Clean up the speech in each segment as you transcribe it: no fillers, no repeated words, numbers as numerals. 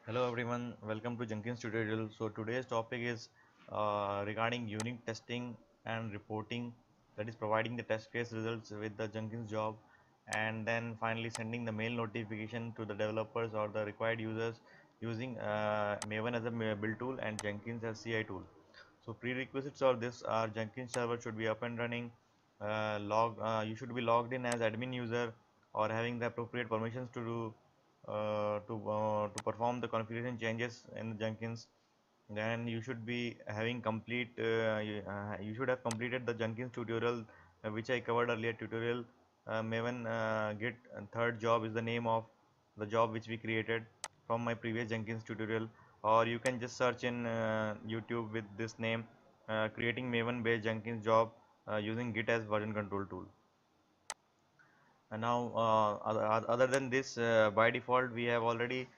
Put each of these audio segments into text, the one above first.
Hello everyone, welcome to Jenkins tutorial. So today's topic is regarding unit testing and reporting, that is providing the test case results with the Jenkins job and then finally sending the mail notification to the developers or the required users using Maven as a build tool and Jenkins as CI tool. So prerequisites of this are Jenkins server should be up and running, you should be logged in as admin user or having the appropriate permissions to do to perform the configuration changes in Jenkins. Then you should be having you should have completed the Jenkins tutorial which I covered earlier tutorial. Maven Git third job is the name of the job which we created from my previous Jenkins tutorial, or you can just search in YouTube with this name, creating Maven based Jenkins job using Git as version control tool. And now other than this, by default we have already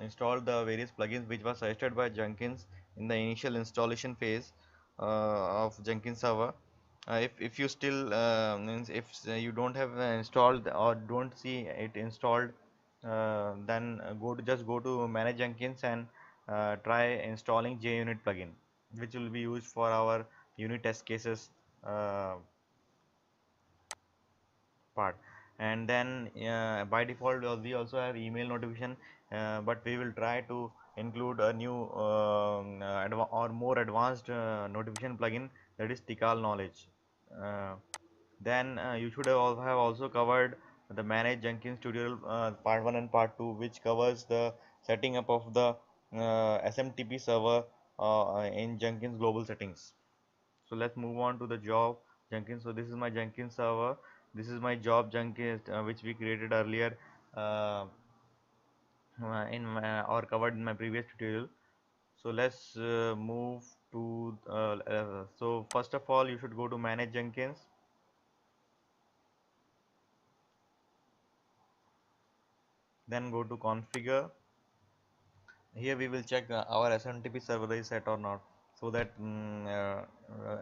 installed the various plugins which was suggested by Jenkins in the initial installation phase of Jenkins server. If you still means if you don't have installed or don't see it installed, then just go to manage Jenkins and try installing JUnit plugin, which will be used for our unit test cases uh, part. And then by default we also have email notification, but we will try to include a new or more advanced notification plugin, that is Tikal knowledge. Then you should have also covered the manage Jenkins tutorial part 1 and part 2, which covers the setting up of the SMTP server in Jenkins global settings. So let's move on to the job Jenkins. So this is my Jenkins server, this is my job Jenkins which we created earlier uh, or covered in my previous tutorial. So let's move to so first of all you should go to manage Jenkins, then go to configure. Here we will check our SMTP server is set or not, so that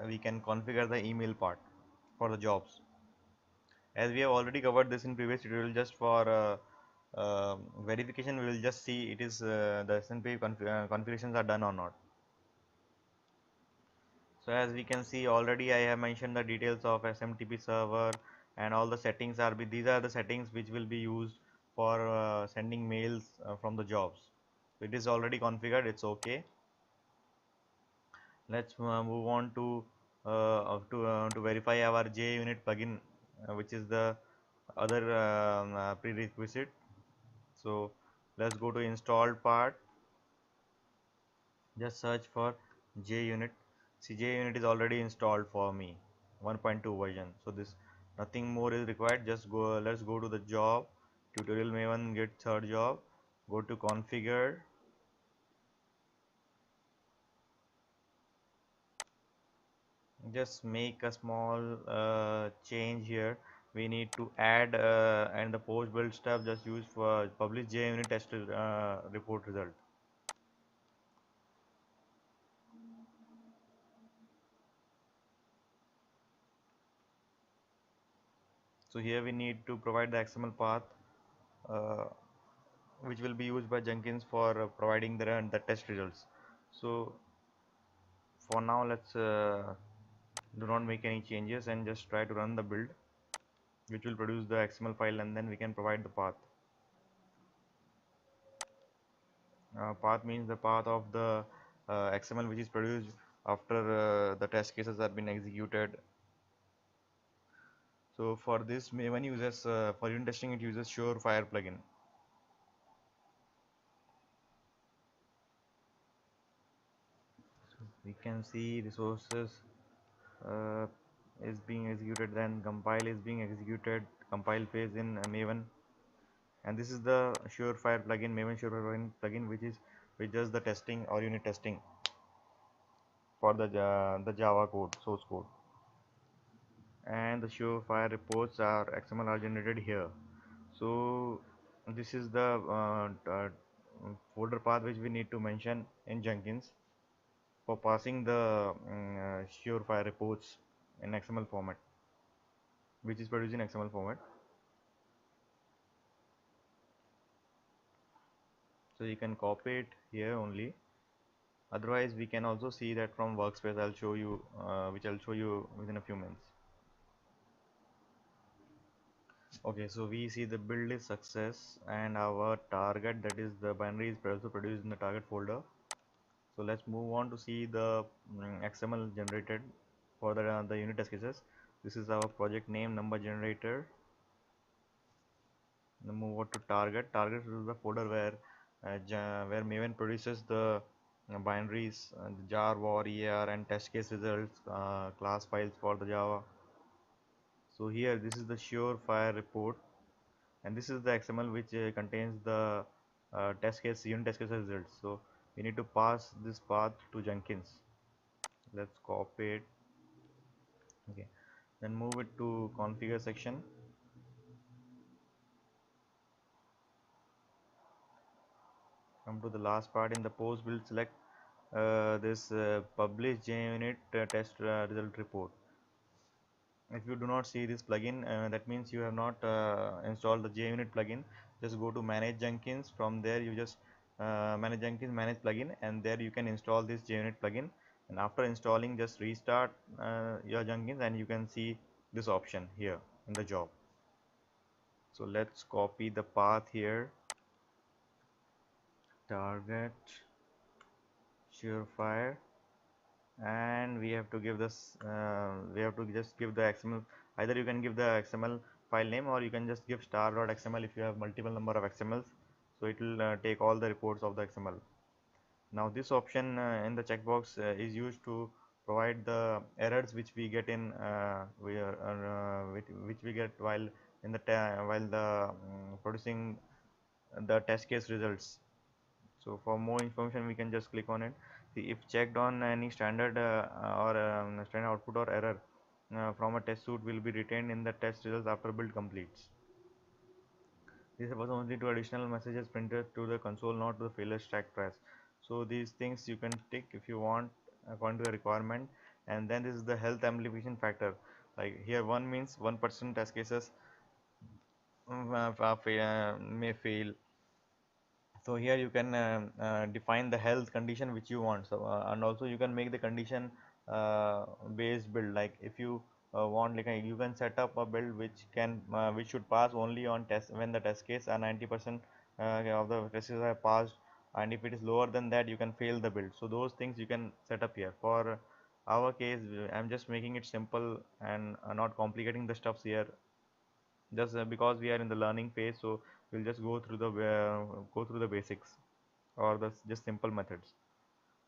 we can configure the email part for the jobs. As we have already covered this in previous tutorial, just for verification we will just see it is the SNP configurations are done or not. So as we can see, already I have mentioned the details of SMTP server and all the settings are these are the settings which will be used for sending mails from the jobs. So it is already configured, it's okay. Let's move on to verify our JUnit plugin, which is the other prerequisite. So let's go to installed part, just search for JUnit. See, JUnit is already installed for me, 1.2 version. So this nothing more is required. Just go, let's go to the job tutorial Maven Git third job, go to configure. Just make a small change here. We need to add and the post build stuff just use for publish JUnit test report result. So here we need to provide the XML path uh, which will be used by Jenkins for providing the test results. So for now let's do not make any changes and just try to run the build, which will produce the XML file, and then we can provide the path. Path means the path of the XML which is produced after the test cases have been executed. So for this Maven uses for unit testing it uses Surefire plugin. So we can see resources uh, is being executed, then compile is being executed, compile phase in Maven, and this is the Surefire plugin, Maven Surefire plugin, which does the testing or unit testing for the Java code, source code. And the Surefire reports are XML are generated here. So this is the folder path which we need to mention in Jenkins for passing the Surefire reports in XML format, which is produced in XML format. So you can copy it here only. Otherwise, we can also see that from workspace. I'll show you, which I'll show you within a few minutes. Okay, so we see the build is success and our target, that is the binary, is also produced in the target folder. So let's move on to see the XML generated for the unit test cases. This is our project name, number generator. Now move on to target. Target is the folder where Maven produces the binaries, the jar, var, EAR, and test case results, class files for the Java. So here, this is the surefire report, and this is the XML which contains the unit test case results. So we need to pass this path to Jenkins. Let's copy it. Okay, then move it to configure section. Come to the last part. In the post build, select this publish JUnit test result report. If you do not see this plugin, that means you have not installed the JUnit plugin. Just go to manage Jenkins. From there you just manage Jenkins, manage plugin, and there you can install this JUnit plugin. And after installing, just restart your Jenkins and you can see this option here in the job. So let's copy the path here. Target, surefire, and we have to give this we have to just give the XML. Either you can give the XML file name, or you can just give star.xml if you have multiple number of XMLs, so it will take all the reports of the XML. Now this option in the checkbox is used to provide the errors which we get in which we get while in the producing the test case results. So for more information, we can just click on it. See, if checked on any standard or standard output or error from a test suite will be retained in the test results after build completes. This was only to additional messages printed to the console, not to the failure stack trace. So these things you can tick if you want according to the requirement. And then this is the health amplification factor. Like here, 1 means 1% test cases may fail. So here you can define the health condition which you want. So and also you can make the condition based build. Like if you want, like you can set up a build which should pass only on test when the test case are 90% of the tests are passed, and if it is lower than that, you can fail the build. So those things you can set up here. For our case, I'm just making it simple and not complicating the stuffs here, just because we are in the learning phase. So we'll just go through the basics or the just simple methods.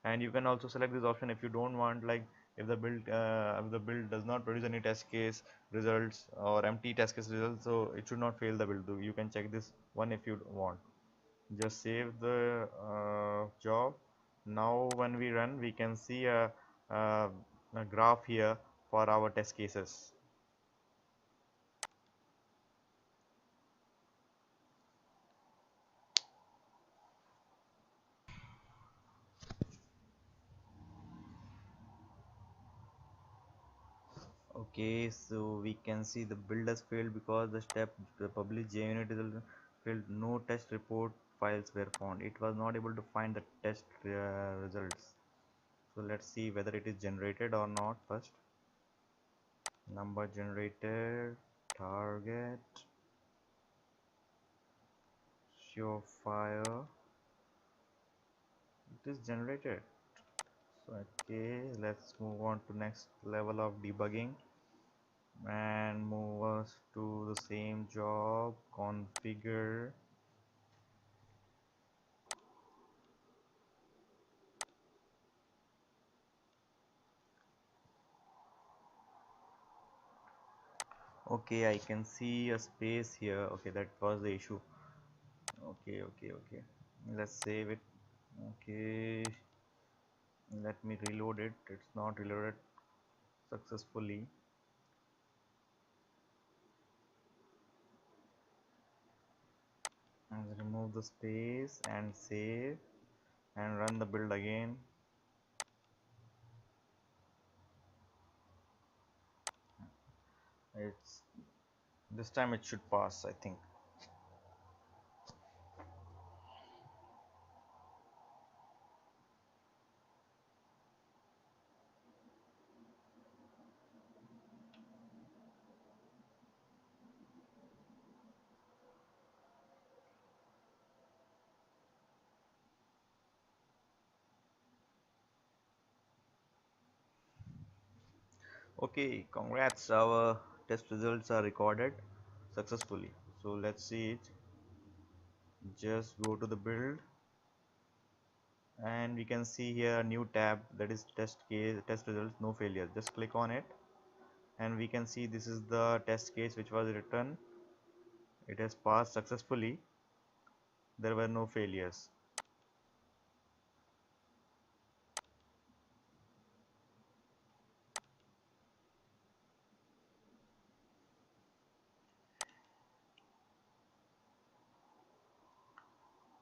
And you can also select this option if you don't want, like if the build does not produce any test case results or empty test case results, so it should not fail the build. You can check this one if you want. Just save the job. Now when we run, we can see a graph here for our test cases. Okay, so we can see the build has failed because the published JUnit result failed. No test report files were found. It was not able to find the test results. So let's see whether it is generated or not first. Number generated, target, show file. It is generated. So okay, let's move on to next level of debugging and move us to the same job, configure. Okay, I can see a space here. Okay, that was the issue. Okay. Let's save it. Okay, let me reload it. It's not reloaded successfully. And remove the space and save and run the build again. It's this time it should pass, I think. Okay, congrats, our test results are recorded successfully. So let's see it. Just go to the build and we can see here a new tab, that is test case, test results, no failure. Just click on it and we can see this is the test case which was written. It has passed successfully. There were no failures.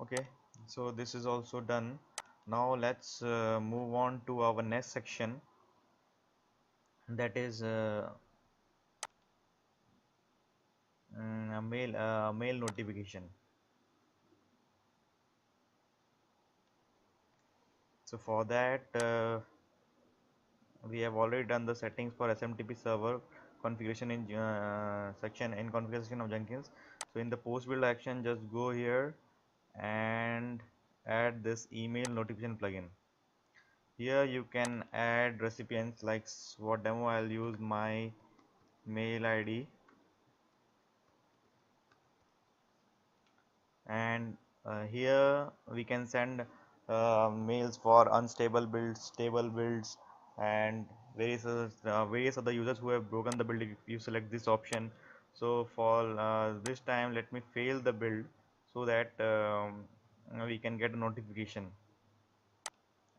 Okay, so this is also done. Now let's move on to our next section, that is a mail notification. So for that we have already done the settings for SMTP server configuration in section in configuration of Jenkins. So in the post build action, just go here and add this email notification plugin. Here you can add recipients, like for demo I'll use my mail ID, and here we can send mails for unstable builds, stable builds, and various other users who have broken the build. If you select this option, so for this time let me fail the build so that we can get a notification,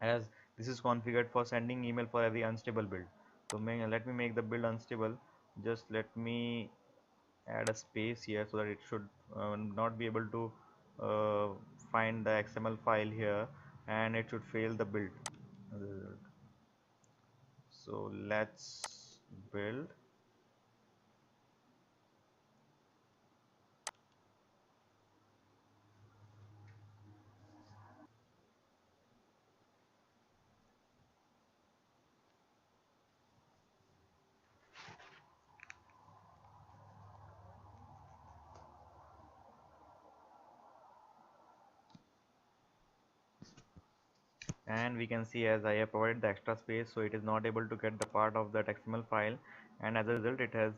as this is configured for sending email for every unstable build. So let me make the build unstable. Just let me add a space here so that it should not be able to uh, find the XML file here, and it should fail the build. So let's build, and we can see as I have provided the extra space, so it is not able to get the part of that XML file, and as a result it has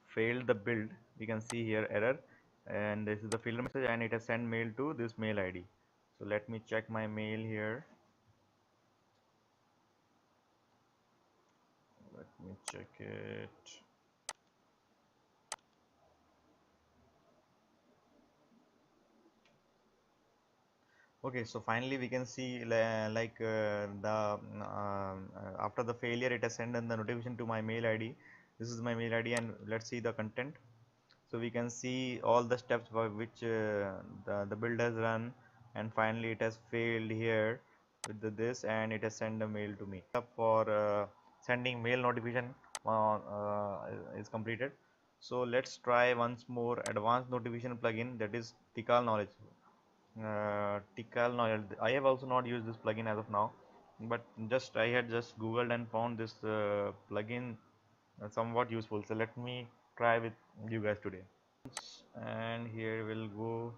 failed the build. We can see here error, and this is the failure message, and it has sent mail to this mail ID. So let me check my mail here. Let me check it. Okay, so finally we can see like the after the failure it has sent in the notification to my mail ID. This is my mail ID, and let's see the content. So we can see all the steps by which the build has run, and finally it has failed here with this, and it has sent a mail to me. Up for sending mail notification is completed. So let's try once more advanced notification plugin, that is Tikal knowledge. Tikal knowledge. I have also not used this plugin as of now, but I had just googled and found this plugin somewhat useful. So let me try with you guys today. And here we'll go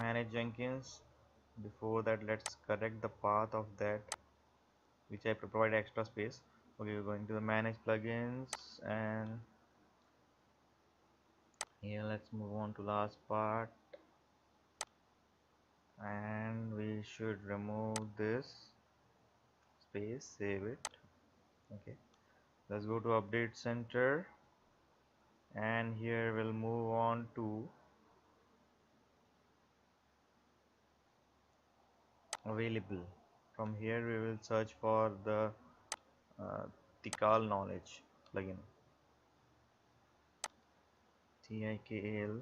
manage Jenkins. Before that, let's correct the path of that which I provide extra space. Okay, we're going to the manage plugins, and here let's move on to last part, and we should remove this space, save it. Okay, let's go to update center, and here we'll move on to available. From here we will search for the uh, Tikal knowledge plugin, TIKAL.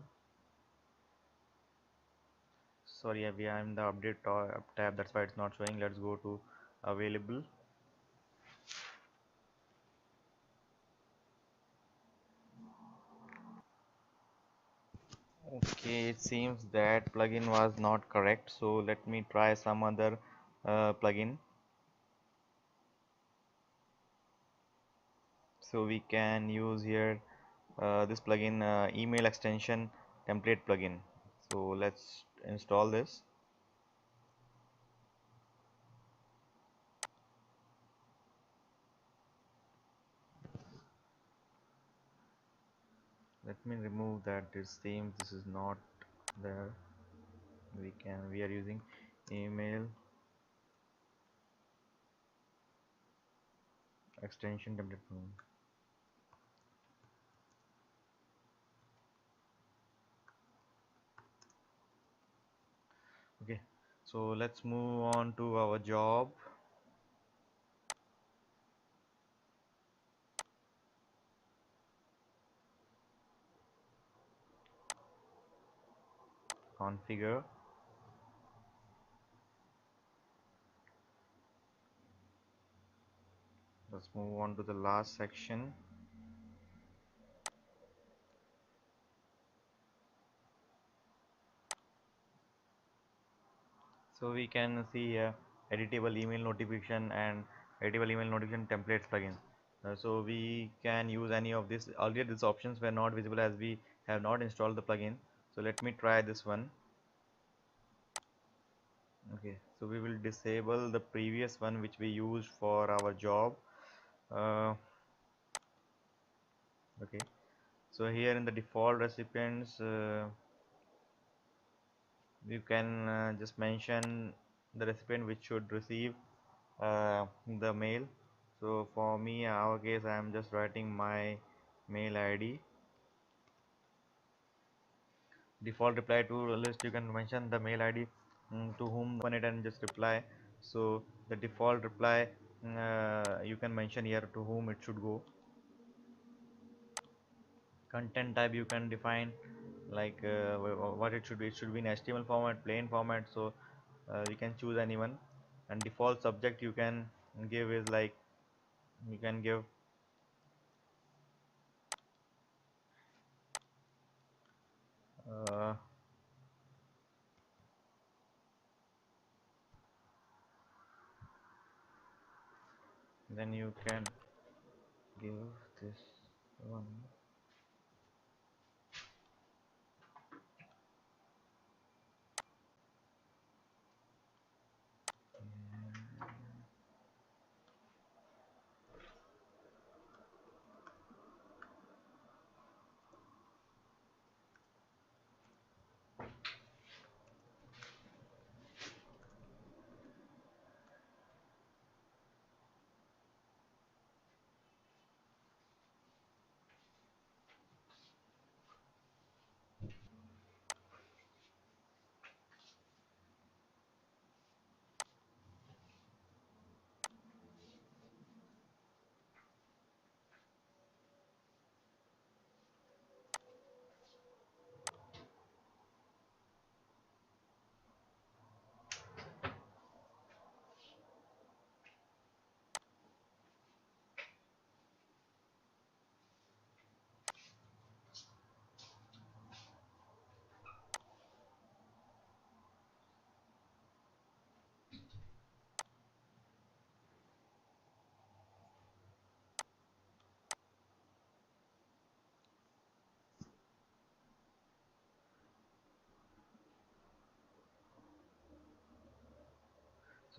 Sorry, we are in the update tab, that's why it's not showing. Let's go to available. Okay, it seems that plugin was not correct, so let me try some other plugin. So we can use here this plugin, email extension template plugin. So let's install this. let me remove that. It seems this is not there. We are using email extension template form. Okay, so let's move on to our job. Configure. Let's move on to the last section. So we can see editable email notification and editable email notification templates plugin. So we can use any of this. Earlier these options were not visible as we have not installed the plugin. So let me try this one. Okay, so we will disable the previous one which we used for our job. Okay, so here in the default recipients, you can just mention the recipient which should receive the mail. So for me, in our case, I am just writing my mail ID. Default reply to list, you can mention the mail ID to whom open it and just reply. So the default reply, you can mention here to whom it should go. Content type you can define like what it should be. It should be in HTML format, plain format. So you can choose anyone. And default subject you can give is like, you can give uh, then you can give this one.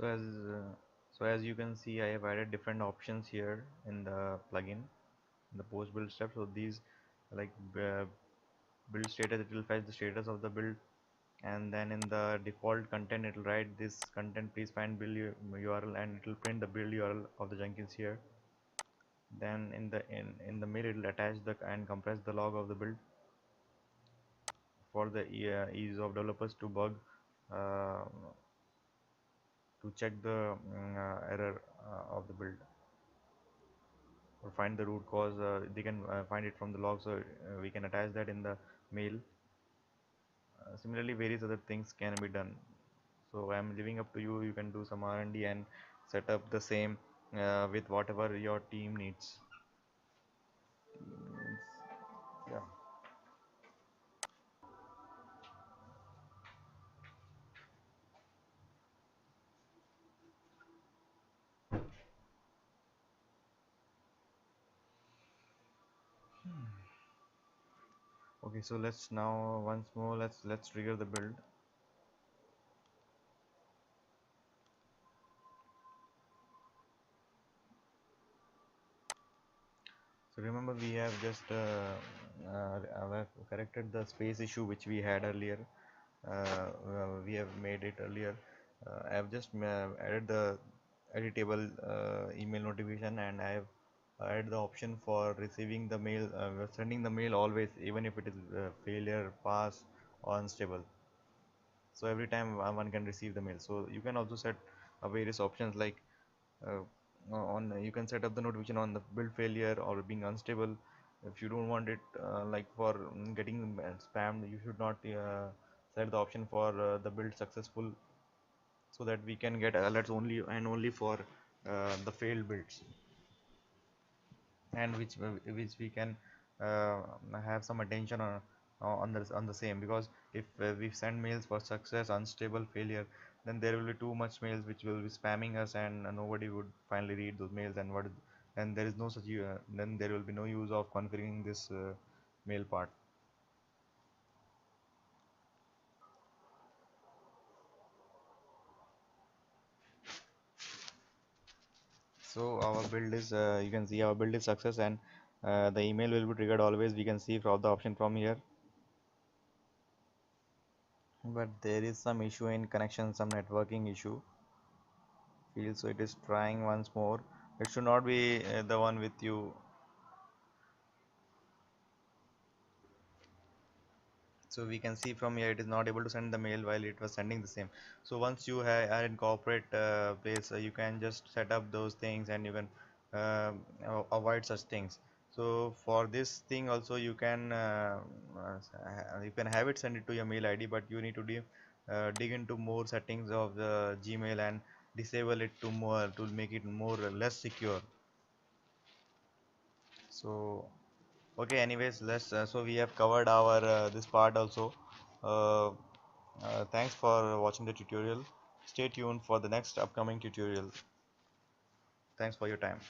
So as you can see, I have added different options here in the plugin, in the post build step. So these like build status, it will fetch the status of the build, and then in the default content it will write this content, please find build URL, and it will print the build URL of the Jenkins here. Then in the mail it will attach the and compress the log of the build for the ease of developers to bug uh, to check the error of the build or find the root cause. They can find it from the log, so we can attach that in the mail. Similarly, various other things can be done. So I'm leaving up to you. You can do some R&D and set up the same with whatever your team needs. Yeah. Okay, so let's now once more let's trigger the build. So remember we have just have corrected the space issue which we had earlier. We have made it earlier. I have just added the editable email notification, and I have added the option for receiving the mail, sending the mail always, even if it is failure, pass, or unstable. So every time one can receive the mail. So you can also set various options like uh, on you can set up the notification on the build failure or being unstable. If you don't want it like for getting spammed, you should not set the option for the build successful, so that we can get alerts only and only for the failed builds, and which we can uh, have some attention on the same, because if we send mails for success, unstable, failure, then there will be too much mails which will be spamming us, and nobody would finally read those mails, and there is no such then there will be no use of configuring this mail part. So our build is you can see our build is success, and the email will be triggered always, we can see from the option from here. But there is some issue in connection, some networking issue field, so it is trying once more. It should not be the one with you. So we can see from here it is not able to send the mail while it was sending the same. So once you are in corporate place, you can just set up those things, and you can avoid such things. So for this thing also, you can have it send it to your mail ID, but you need to dig into more settings of the Gmail and disable it to more, to make it more less secure. So okay, anyways, let's so we have covered our this part also. uh, Thanks for watching the tutorial. Stay tuned for the next upcoming tutorial. Thanks for your time.